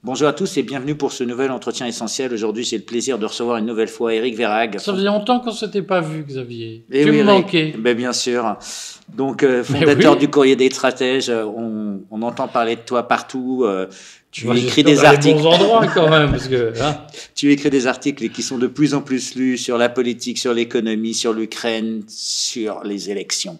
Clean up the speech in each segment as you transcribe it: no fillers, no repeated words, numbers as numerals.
Bonjour à tous et bienvenue pour ce nouvel entretien essentiel. Aujourd'hui, j'ai le plaisir de recevoir une nouvelle fois Éric Verhaeghe. Ça faisait longtemps qu'on ne s'était pas vu, Xavier. Et Tu oui, me Éric, manquais. ben, bien sûr. Donc, fondateur oui. du Courrier des Stratèges, on entend parler de toi partout. Tu Moi, écris j'espère des dans les articles. bons endroits quand même, parce que Tu écris des articles qui sont de plus en plus lus sur la politique, sur l'économie, sur l'Ukraine, sur les élections.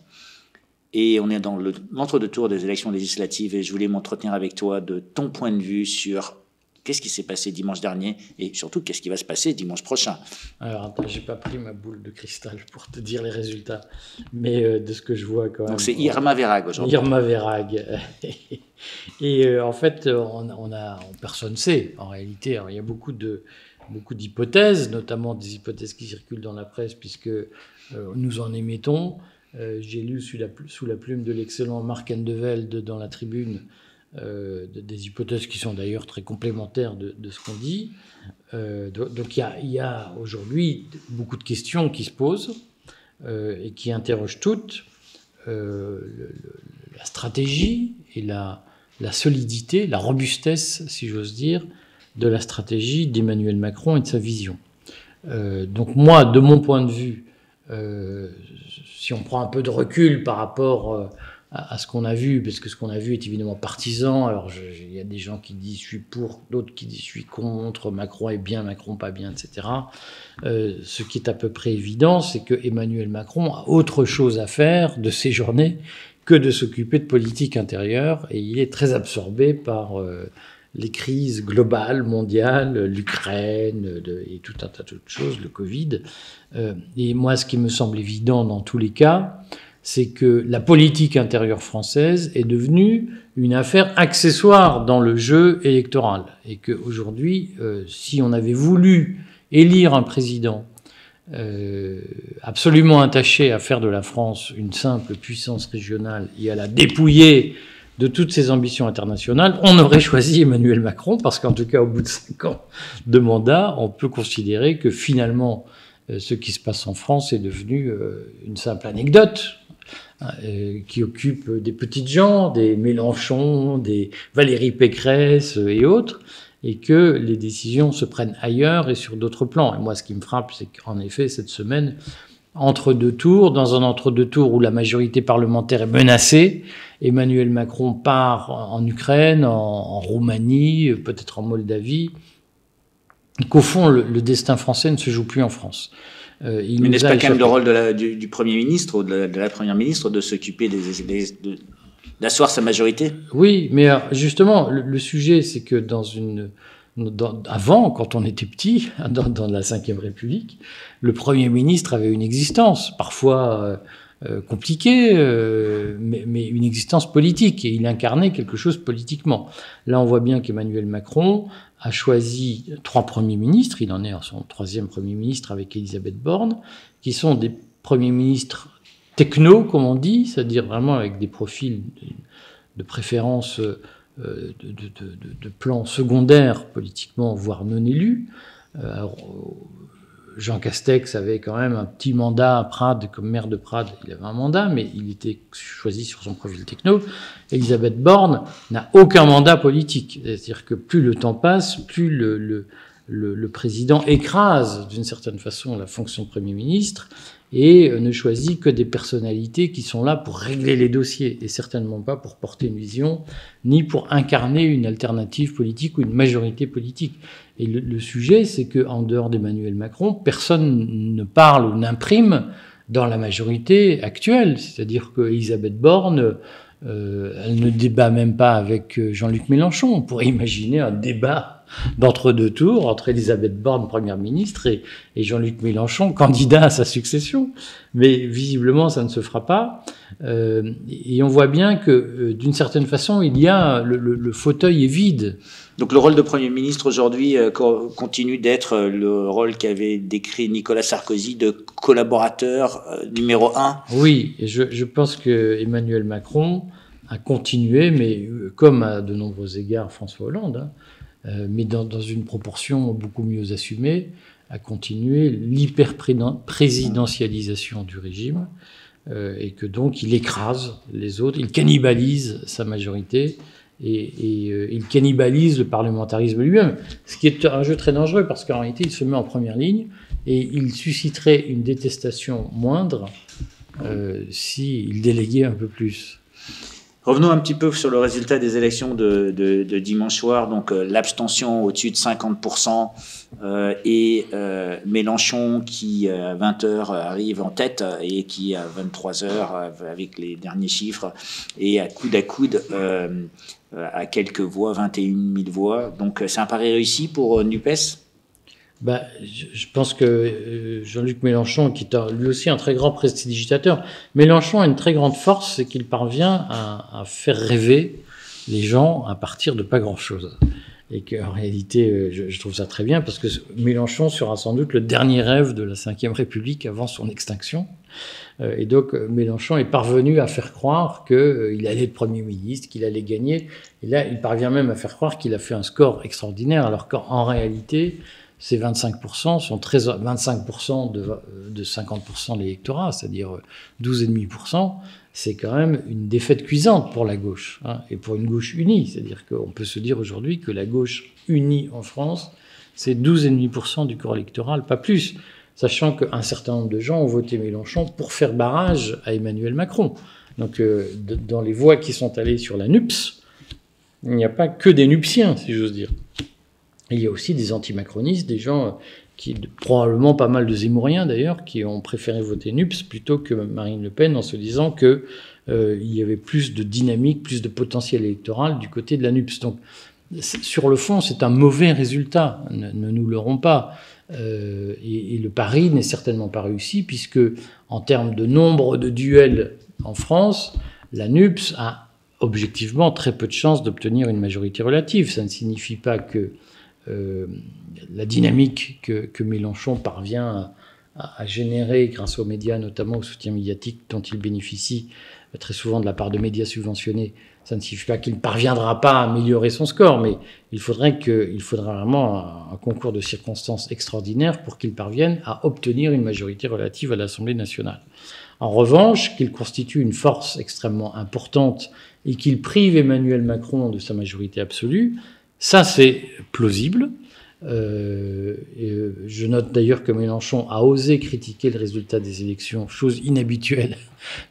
Et on est dans l'entre-deux-tours des élections législatives et je voulais m'entretenir avec toi de ton point de vue sur qu'est-ce qui s'est passé dimanche dernier et surtout qu'est-ce qui va se passer dimanche prochain. Alors, attends, j'ai pas pris ma boule de cristal pour te dire les résultats, mais de ce que je vois quand même. Donc c'est Irma Verhaeghe aujourd'hui. Irma Verhaeghe. Et en fait, personne ne sait. En réalité, alors, il y a beaucoup d'hypothèses, notamment des hypothèses qui circulent dans la presse, puisque nous en émettons. J'ai lu sous la plume de l'excellent Marc Andevelde dans la Tribune des hypothèses qui sont d'ailleurs très complémentaires de ce qu'on dit. Donc il y a aujourd'hui beaucoup de questions qui se posent et qui interrogent toutes la stratégie et la solidité, la robustesse, si j'ose dire, de la stratégie d'Emmanuel Macron et de sa vision. Donc moi, de mon point de vue, si on prend un peu de recul par rapport à ce qu'on a vu, parce que ce qu'on a vu est évidemment partisan. Alors il y a des gens qui disent je suis pour, d'autres qui disent je suis contre, Macron est bien, Macron pas bien, etc. Ce qui est à peu près évident, c'est que Emmanuel Macron a autre chose à faire de ses journées que de s'occuper de politique intérieure, et il est très absorbé par les crises globales, mondiales, l'Ukraine et tout un tas d'autres choses, le Covid. Et moi, ce qui me semble évident dans tous les cas, c'est que la politique intérieure française est devenue une affaire accessoire dans le jeu électoral. Et qu'aujourd'hui, si on avait voulu élire un président absolument attaché à faire de la France une simple puissance régionale et à la dépouiller de toutes ses ambitions internationales, on aurait choisi Emmanuel Macron, parce qu'en tout cas, au bout de 5 ans de mandat, on peut considérer que finalement, ce qui se passe en France est devenu une simple anecdote qui occupe des petites gens, des Mélenchon, des Valérie Pécresse et autres, et que les décisions se prennent ailleurs et sur d'autres plans. Et moi, ce qui me frappe, c'est qu'en effet, cette semaine, entre deux tours, dans un entre-deux-tours où la majorité parlementaire est menacée, Emmanuel Macron part en Ukraine, en Roumanie, peut-être en Moldavie, qu'au fond, le destin français ne se joue plus en France. Mais n'est-ce pas quand même le rôle du Premier ministre ou de la Première ministre de s'occuper d'asseoir sa majorité? Oui, mais justement, le sujet, c'est que avant, quand on était petit, dans la Ve République, le Premier ministre avait une existence, parfois compliquée, mais une existence politique, et il incarnait quelque chose politiquement. Là, on voit bien qu'Emmanuel Macron a choisi 3 premiers ministres, il en est à son 3e Premier ministre avec Elisabeth Borne, qui sont des premiers ministres techno, comme on dit, c'est-à-dire vraiment avec des profils de préférence de plan secondaire politiquement, voire non élus. Alors, Jean Castex avait quand même un petit mandat à Prades, comme maire de Prades, il avait un mandat, mais il était choisi sur son profil techno. Elisabeth Borne n'a aucun mandat politique. C'est-à-dire que plus le temps passe, plus le président écrase d'une certaine façon la fonction de Premier ministre et ne choisit que des personnalités qui sont là pour régler les dossiers et certainement pas pour porter une vision ni pour incarner une alternative politique ou une majorité politique. Et le sujet, c'est qu'en dehors d'Emmanuel Macron, personne ne parle ou n'imprime dans la majorité actuelle. C'est-à-dire qu'Elisabeth Borne, elle ne débat même pas avec Jean-Luc Mélenchon. On pourrait imaginer un débat d'entre-deux tours entre Elisabeth Borne, Première ministre, et Jean-Luc Mélenchon, candidat à sa succession. Mais visiblement, ça ne se fera pas. Et on voit bien que, d'une certaine façon, le fauteuil est vide. Donc le rôle de Premier ministre aujourd'hui continue d'être le rôle qu'avait décrit Nicolas Sarkozy de collaborateur numéro 1. Oui, et je pense que Emmanuel Macron a continué, mais comme à de nombreux égards François Hollande, mais dans une proportion beaucoup mieux assumée, a continué l'hyper-présidentialisation du régime, et que donc il écrase les autres, il cannibalise sa majorité, il cannibalise le parlementarisme lui-même, ce qui est un jeu très dangereux parce qu'en réalité il se met en première ligne et il susciterait une détestation moindre s'il déléguait un peu plus. Revenons un petit peu sur le résultat des élections de dimanche soir. Donc l'abstention au-dessus de 50% et Mélenchon qui à 20h arrive en tête et qui à 23h avec les derniers chiffres et à coude à quelques voix, 21 000 voix. Donc c'est un pari réussi pour NUPES. Je pense que Jean-Luc Mélenchon, qui est lui aussi un très grand prestidigitateur, Mélenchon a une très grande force, c'est qu'il parvient à faire rêver les gens à partir de pas grand-chose. Et qu'en réalité, je trouve ça très bien, parce que Mélenchon sera sans doute le dernier rêve de la Ve République avant son extinction. Et donc Mélenchon est parvenu à faire croire qu'il allait être Premier ministre, qu'il allait gagner. Et là, il parvient même à faire croire qu'il a fait un score extraordinaire, alors qu'en réalité, ces 25% sont 25% de 50% de l'électorat, c'est-à-dire 12,5%. C'est quand même une défaite cuisante pour la gauche, hein, et pour une gauche unie. C'est-à-dire qu'on peut se dire aujourd'hui que la gauche unie en France, c'est 12,5% du corps électoral, pas plus. Sachant qu'un certain nombre de gens ont voté Mélenchon pour faire barrage à Emmanuel Macron. Donc, dans les voix qui sont allées sur la NUPS, il n'y a pas que des nupsiens, si j'ose dire. Il y a aussi des anti-macronistes, des gens qui, probablement pas mal de Zemmouriens d'ailleurs, qui ont préféré voter NUPS plutôt que Marine Le Pen en se disant qu'il y avait plus de dynamique, plus de potentiel électoral du côté de la NUPS. Donc, sur le fond, c'est un mauvais résultat, ne nous leurrons pas. Et le pari n'est certainement pas réussi, puisque en termes de nombre de duels en France, la NUPS a objectivement très peu de chances d'obtenir une majorité relative. Ça ne signifie pas que la dynamique que Mélenchon parvient à générer grâce aux médias, notamment au soutien médiatique dont il bénéficie très souvent de la part de médias subventionnés, ça ne signifie pas qu'il ne parviendra pas à améliorer son score, mais il faudra vraiment un concours de circonstances extraordinaires pour qu'il parvienne à obtenir une majorité relative à l'Assemblée nationale. En revanche, qu'il constitue une force extrêmement importante et qu'il prive Emmanuel Macron de sa majorité absolue, ça, c'est plausible. Je note d'ailleurs que Mélenchon a osé critiquer le résultat des élections, chose inhabituelle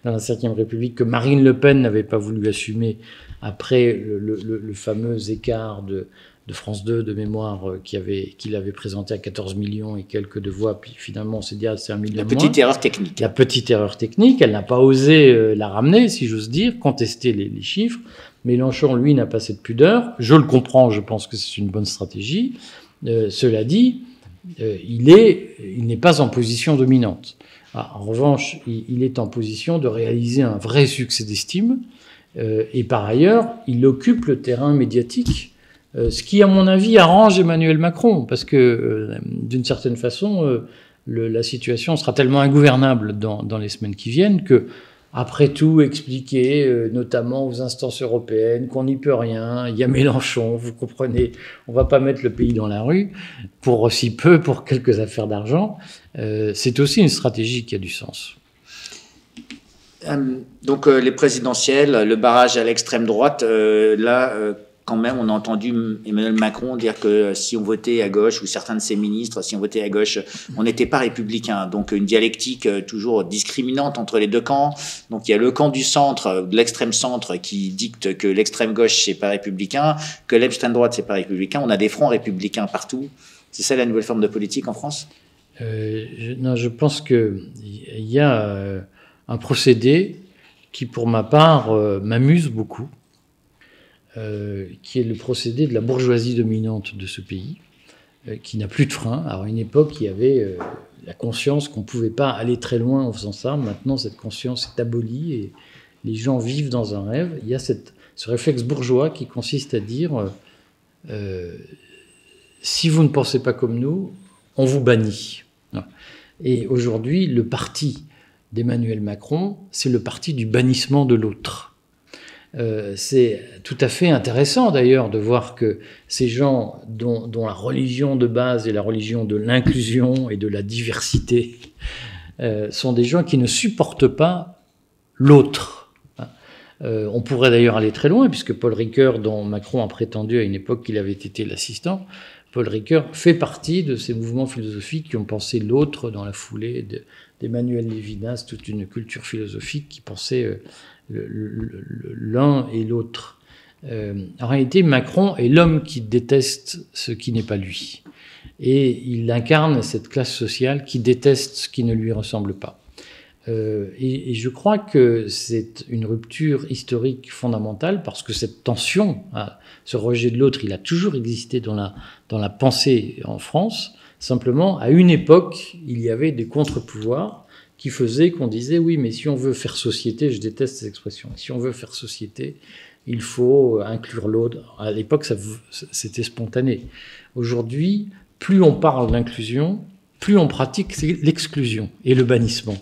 dans la Ve République, que Marine Le Pen n'avait pas voulu assumer après le fameux écart de France 2 de mémoire qu'il avait présenté à 14 millions et quelques de voix, puis finalement on s'est dit c'est 1 million de moins. La petite erreur technique. La petite erreur technique, elle n'a pas osé la ramener, si j'ose dire, contester les chiffres. Mélenchon, lui, n'a pas cette pudeur. Je le comprends, je pense que c'est une bonne stratégie. Cela dit, il n'est pas en position dominante. En revanche, il est en position de réaliser un vrai succès d'estime. Et par ailleurs, il occupe le terrain médiatique, ce qui, à mon avis, arrange Emmanuel Macron, parce que, d'une certaine façon, la situation sera tellement ingouvernable dans les semaines qui viennent que, après tout, expliquer, notamment aux instances européennes, qu'on n'y peut rien, il y a Mélenchon, vous comprenez, on ne va pas mettre le pays dans la rue, pour aussi peu, pour quelques affaires d'argent, c'est aussi une stratégie qui a du sens. Donc les présidentielles, le barrage à l'extrême droite, quand même, on a entendu Emmanuel Macron dire que si on votait à gauche, ou certains de ses ministres, si on votait à gauche, on n'était pas républicain. Donc une dialectique toujours discriminante entre les deux camps. Donc il y a le camp du centre, de l'extrême centre, qui dicte que l'extrême gauche, c'est pas républicain, que l'extrême droite, c'est pas républicain. On a des fronts républicains partout. C'est ça la nouvelle forme de politique en France ? Non, je pense qu'il y a un procédé qui, pour ma part, m'amuse beaucoup. Qui est le procédé de la bourgeoisie dominante de ce pays, qui n'a plus de frein. Alors, à une époque, il y avait la conscience qu'on ne pouvait pas aller très loin en faisant ça. Maintenant, cette conscience est abolie et les gens vivent dans un rêve. Il y a ce réflexe bourgeois qui consiste à dire si vous ne pensez pas comme nous, on vous bannit. Et aujourd'hui, le parti d'Emmanuel Macron, c'est le parti du bannissement de l'autre. C'est tout à fait intéressant d'ailleurs de voir que ces gens dont la religion de base est la religion de l'inclusion et de la diversité sont des gens qui ne supportent pas l'autre. On pourrait d'ailleurs aller très loin, puisque Paul Ricoeur, dont Macron a prétendu à une époque qu'il avait été l'assistant, Paul Ricoeur fait partie de ces mouvements philosophiques qui ont pensé l'autre dans la foulée d'Emmanuel Lévinas, toute une culture philosophique qui pensait l'un et l'autre. En réalité, Macron est l'homme qui déteste ce qui n'est pas lui. Et il incarne cette classe sociale qui déteste ce qui ne lui ressemble pas. Et je crois que c'est une rupture historique fondamentale parce que cette tension, ce rejet de l'autre, il a toujours existé dans la pensée en France. Simplement, à une époque, il y avait des contre-pouvoirs qui faisaient qu'on disait « oui, mais si on veut faire société », je déteste ces expressions, si on veut faire société, il faut inclure l'autre. À l'époque, c'était spontané. Aujourd'hui, plus on parle d'inclusion, plus on pratique l'exclusion et le bannissement.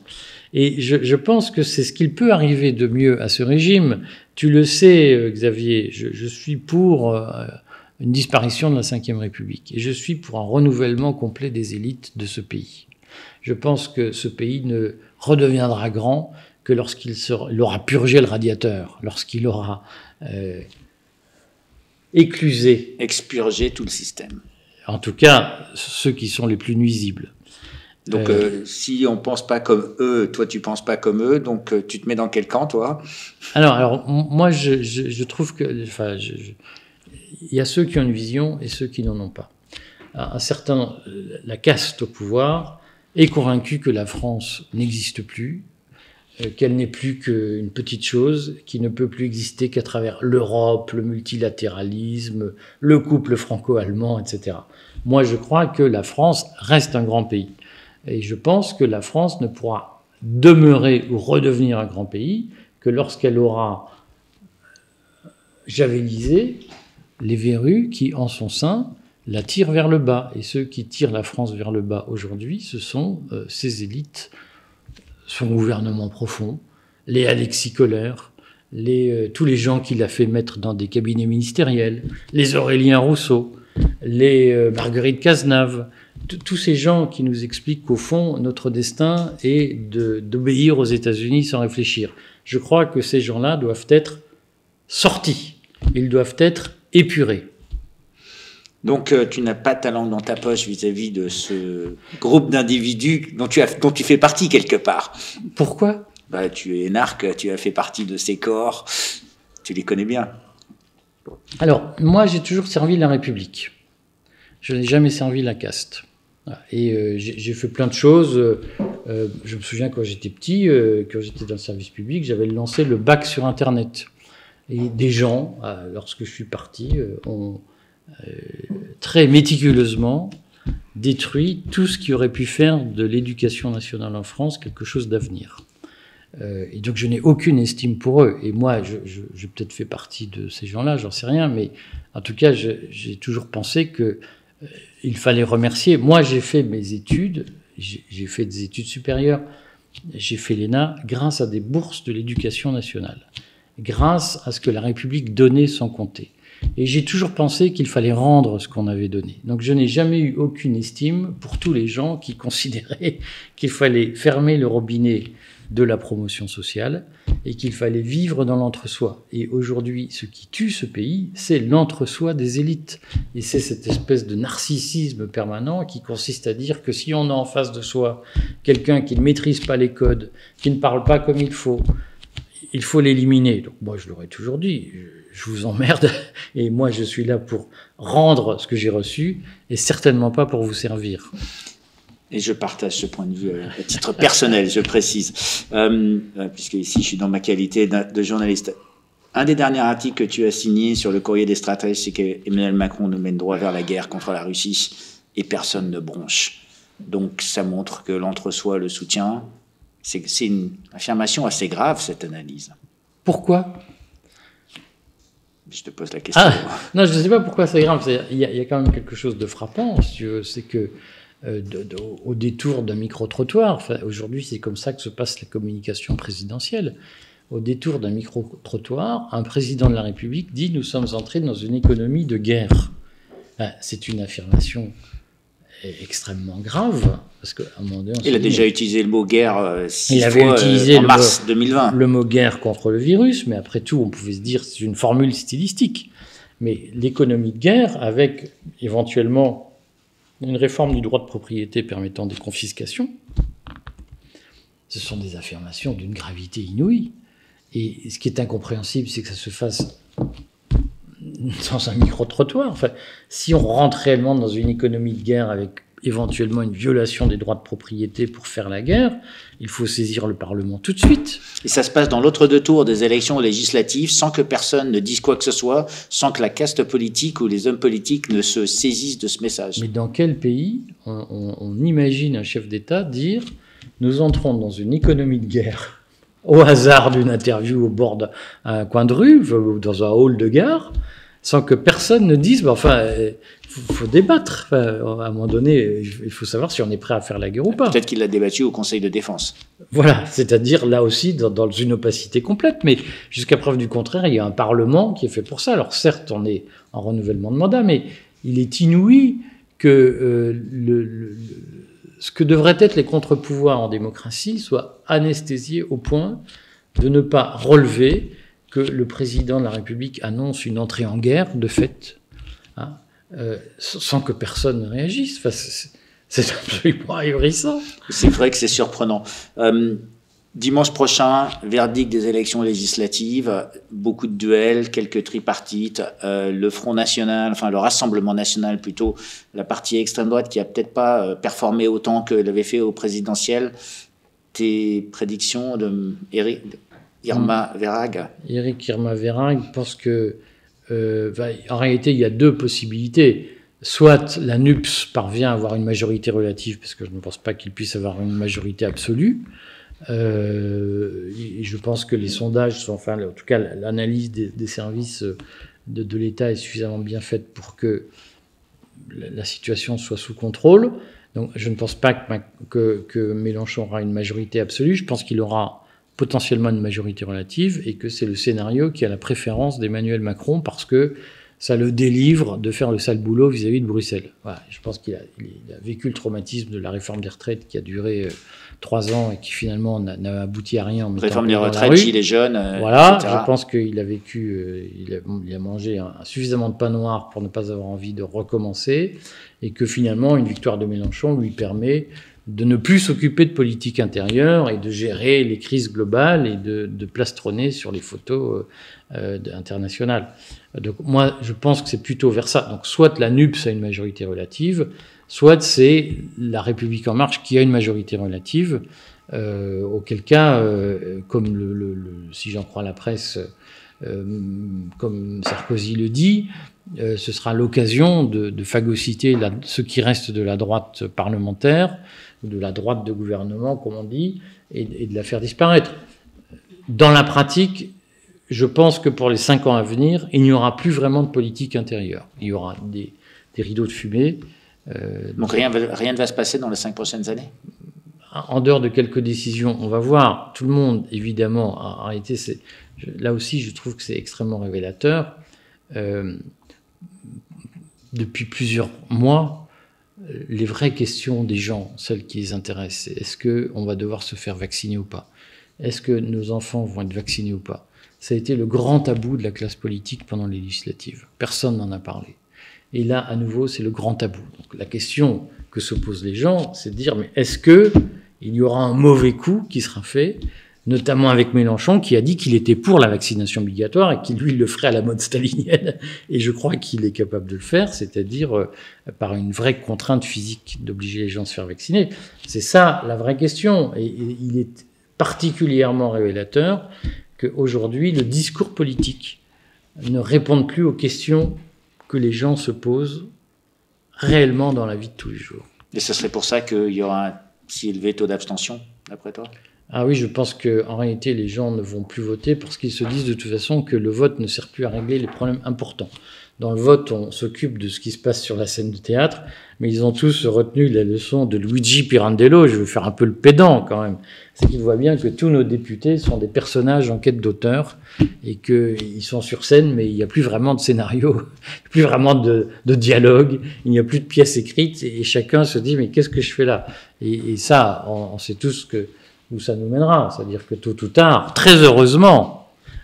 Et je pense que c'est ce qu'il peut arriver de mieux à ce régime. Tu le sais, Xavier, je suis pour une disparition de la Ve République. Et je suis pour un renouvellement complet des élites de ce pays. Je pense que ce pays ne redeviendra grand que lorsqu'il aura purgé le radiateur, lorsqu'il aura éclusé. Expurgé tout le système. En tout cas, ceux qui sont les plus nuisibles. Donc, si on pense pas comme eux, toi, tu penses pas comme eux, donc tu te mets dans quel camp, toi? Alors, moi, je trouve que, il y a ceux qui ont une vision et ceux qui n'en ont pas. La caste au pouvoir est convaincue que la France n'existe plus, qu'elle n'est plus qu'une petite chose, qui ne peut plus exister qu'à travers l'Europe, le multilatéralisme, le couple franco-allemand, etc. Moi, je crois que la France reste un grand pays. Et je pense que la France ne pourra demeurer ou redevenir un grand pays que lorsqu'elle aura javélisé les verrues qui, en son sein, la tirent vers le bas. Et ceux qui tirent la France vers le bas aujourd'hui, ce sont ces élites, son gouvernement profond, les Alexis Kohler, tous les gens qu'il a fait mettre dans des cabinets ministériels, les Aurélien Rousseau, les Marguerite Cazenave, tous ces gens qui nous expliquent qu'au fond, notre destin est d'obéir aux États-Unis sans réfléchir. Je crois que ces gens-là doivent être sortis. Ils doivent être épurés. Donc, tu n'as pas ta langue dans ta poche vis-à-vis de ce groupe d'individus dont tu fais partie quelque part. Pourquoi ? Tu es énarque, tu as fait partie de ces corps, tu les connais bien. Alors, moi, j'ai toujours servi la République. Je n'ai jamais servi la caste. Et j'ai fait plein de choses. Je me souviens quand j'étais petit, quand j'étais dans le service public, j'avais lancé le bac sur Internet. Et des gens, lorsque je suis parti, ont très méticuleusement détruit tout ce qui aurait pu faire de l'éducation nationale en France quelque chose d'avenir. Et donc je n'ai aucune estime pour eux. Et moi, j'ai peut-être fait partie de ces gens-là, j'en sais rien, mais en tout cas, j'ai toujours pensé que il fallait remercier. Moi, j'ai fait mes études, j'ai fait des études supérieures, j'ai fait l'ENA grâce à des bourses de l'éducation nationale, grâce à ce que la République donnait sans compter. Et j'ai toujours pensé qu'il fallait rendre ce qu'on avait donné. Donc je n'ai jamais eu aucune estime pour tous les gens qui considéraient qu'il fallait fermer le robinet de la promotion sociale et qu'il fallait vivre dans l'entre-soi. Et aujourd'hui, ce qui tue ce pays, c'est l'entre-soi des élites. Et c'est cette espèce de narcissisme permanent qui consiste à dire que si on a en face de soi quelqu'un qui ne maîtrise pas les codes, qui ne parle pas comme il faut l'éliminer. Donc moi, je l'aurais toujours dit, je vous emmerde, et moi, je suis là pour rendre ce que j'ai reçu, et certainement pas pour vous servir. Et je partage ce point de vue à titre personnel, je précise, puisque ici, je suis dans ma qualité de journaliste. Un des derniers articles que tu as signé sur le Courrier des stratèges, c'est qu'Emmanuel Macron nous mène droit vers la guerre contre la Russie, et personne ne bronche. Donc ça montre que l'entre-soi le soutient. C'est une affirmation assez grave, cette analyse. Pourquoi ? Je te pose la question. Non, je ne sais pas pourquoi c'est grave. Il y a quand même quelque chose de frappant, si tu veux. C'est que au détour d'un micro-trottoir, aujourd'hui c'est comme ça que se passe la communication présidentielle, au détour d'un micro-trottoir, un président de la République dit « nous sommes entrés dans une économie de guerre ». C'est une affirmation est extrêmement grave, parce qu'à un moment donné... Il a déjà utilisé le mot guerre 6 il avait fois utilisé en mars 2020. Le mot guerre contre le virus, mais après tout, on pouvait se dire c'est une formule stylistique. Mais l'économie de guerre, avec éventuellement une réforme du droit de propriété permettant des confiscations, ce sont des affirmations d'une gravité inouïe. Et ce qui est incompréhensible, c'est que ça se fasse dans un micro-trottoir. Enfin, si on rentre réellement dans une économie de guerre avec éventuellement une violation des droits de propriété pour faire la guerre, il faut saisir le Parlement tout de suite. Et ça se passe dans l'autre-deux tours des élections législatives, sans que personne ne dise quoi que ce soit, sans que la caste politique ou les hommes politiques ne se saisissent de ce message. Mais dans quel pays on imagine un chef d'État dire « Nous entrons dans une économie de guerre » au hasard d'une interview au bord d'un coin de rue, ou dans un hall de gare, sans que personne ne dise, faut débattre. Enfin, à un moment donné, il faut savoir si on est prêt à faire la guerre ou pas. Peut-être qu'il l'a débattu au Conseil de défense. Voilà, c'est-à-dire là aussi dans une opacité complète. Mais jusqu'à preuve du contraire, il y a un Parlement qui est fait pour ça. Alors certes, on est en renouvellement de mandat, mais il est inouï que ce que devraient être les contre-pouvoirs en démocratie soit anesthésié au point de ne pas relever que le président de la République annonce une entrée en guerre, de fait, hein, sans que personne ne réagisse. Enfin, c'est absolument ahurissant. C'est vrai que c'est surprenant. Dimanche prochain, verdict des élections législatives, beaucoup de duels, quelques tripartites, le Front National, enfin le Rassemblement National plutôt, la partie extrême droite qui a peut-être pas performé autant que l'avait fait au présidentiel. Tes prédictions de Irma Verhaeghe? Éric Irma Verhaeghe pense que, en réalité, il y a deux possibilités. Soit la NUPS parvient à avoir une majorité relative, parce que je ne pense pas qu'il puisse avoir une majorité absolue. Je pense que les sondages sont, enfin, en tout cas, l'analyse des services de l'État est suffisamment bien faite pour que la situation soit sous contrôle. Donc, je ne pense pas que Mélenchon aura une majorité absolue. Je pense qu'il aura potentiellement une majorité relative et que c'est le scénario qui a la préférence d'Emmanuel Macron parce que ça le délivre de faire le sale boulot vis-à-vis de Bruxelles. Voilà, je pense qu'il a vécu le traumatisme de la réforme des retraites qui a duré 3 ans et qui finalement n'a abouti à rien. Réforme des retraites, gilets jaunes, voilà, etc. Je pense qu'il a vécu, il a mangé suffisamment de pain noir pour ne pas avoir envie de recommencer et que finalement une victoire de Mélenchon lui permet de ne plus s'occuper de politique intérieure et de gérer les crises globales et de plastronner sur les photos internationales. Donc moi, je pense que c'est plutôt vers ça. Donc soit la NUPS a une majorité relative, soit c'est la République En Marche qui a une majorité relative, auquel cas, comme si j'en crois la presse, comme Sarkozy le dit, ce sera l'occasion de phagocyter ce qui reste de la droite parlementaire, ou de la droite de gouvernement, comme on dit, et de la faire disparaître. Dans la pratique, je pense que pour les 5 ans à venir, il n'y aura plus vraiment de politique intérieure. Il y aura des rideaux de fumée. Donc rien ne va se passer dans les 5 prochaines années? En dehors de quelques décisions, on va voir. Tout le monde, évidemment, en réalité, là aussi, je trouve que c'est extrêmement révélateur. Depuis plusieurs mois, les vraies questions des gens, celles qui les intéressent, c'est est-ce qu'on va devoir se faire vacciner ou pas? Est-ce que nos enfants vont être vaccinés ou pas? Ça a été le grand tabou de la classe politique pendant les législatives. Personne n'en a parlé. Et là, à nouveau, c'est le grand tabou. Donc la question que se posent les gens, c'est de dire, mais est-ce qu'il y aura un mauvais coup qui sera fait, notamment avec Mélenchon, qui a dit qu'il était pour la vaccination obligatoire et qu'il, lui, le ferait à la mode stalinienne. Et je crois qu'il est capable de le faire, c'est-à-dire par une vraie contrainte physique d'obliger les gens à se faire vacciner. C'est ça la vraie question. Et il est particulièrement révélateur qu'aujourd'hui, le discours politique ne réponde plus aux questions que les gens se posent réellement dans la vie de tous les jours. Et ce serait pour ça qu'il y aura un si élevé taux d'abstention, d'après toi? Ah oui, je pense qu'en réalité, les gens ne vont plus voter parce qu'ils se disent de toute façon que le vote ne sert plus à régler les problèmes importants. Dans le vote, on s'occupe de ce qui se passe sur la scène de théâtre, mais ils ont tous retenu la leçon de Luigi Pirandello. Je vais faire un peu le pédant quand même. C'est qu'ils voient bien que tous nos députés sont des personnages en quête d'auteur et qu'ils sont sur scène, mais il n'y a plus vraiment de scénario, plus vraiment de dialogue, il n'y a plus de pièces écrites et chacun se dit mais qu'est-ce que je fais là? Et ça, on sait tous où ça nous mènera. C'est-à-dire que tôt ou tard, très heureusement,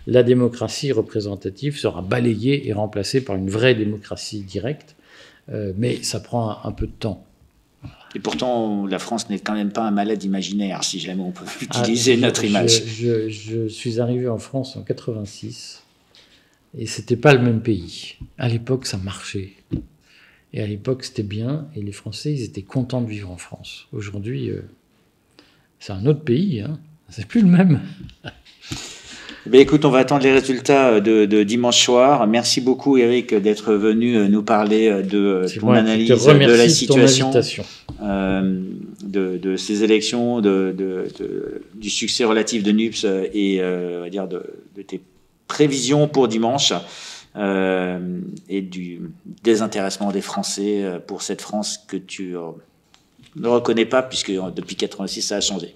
la démocratie représentative sera balayée et remplacée par une vraie démocratie directe, mais ça prend un peu de temps. Et pourtant, la France n'est quand même pas un malade imaginaire, si jamais on peut utiliser notre image. Je suis arrivé en France en 86, et c'était pas le même pays. À l'époque, ça marchait. Et à l'époque, c'était bien, et les Français, ils étaient contents de vivre en France. Aujourd'hui, c'est un autre pays, hein. C'est plus le même. Ben écoute, on va attendre les résultats de dimanche soir. Merci beaucoup, Eric, d'être venu nous parler de ton analyse de la situation, de ces élections, du succès relatif de NUPES et on va dire de tes prévisions pour dimanche et du désintéressement des Français pour cette France que tu ne reconnais pas puisque depuis 86 ça a changé.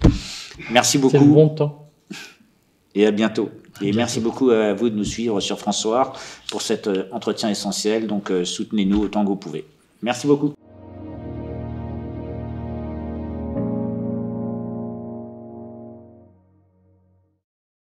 Merci beaucoup. C'est le bon temps. Et à bientôt. Et merci beaucoup à vous de nous suivre sur France Soir pour cet entretien essentiel. Donc soutenez-nous autant que vous pouvez. Merci beaucoup.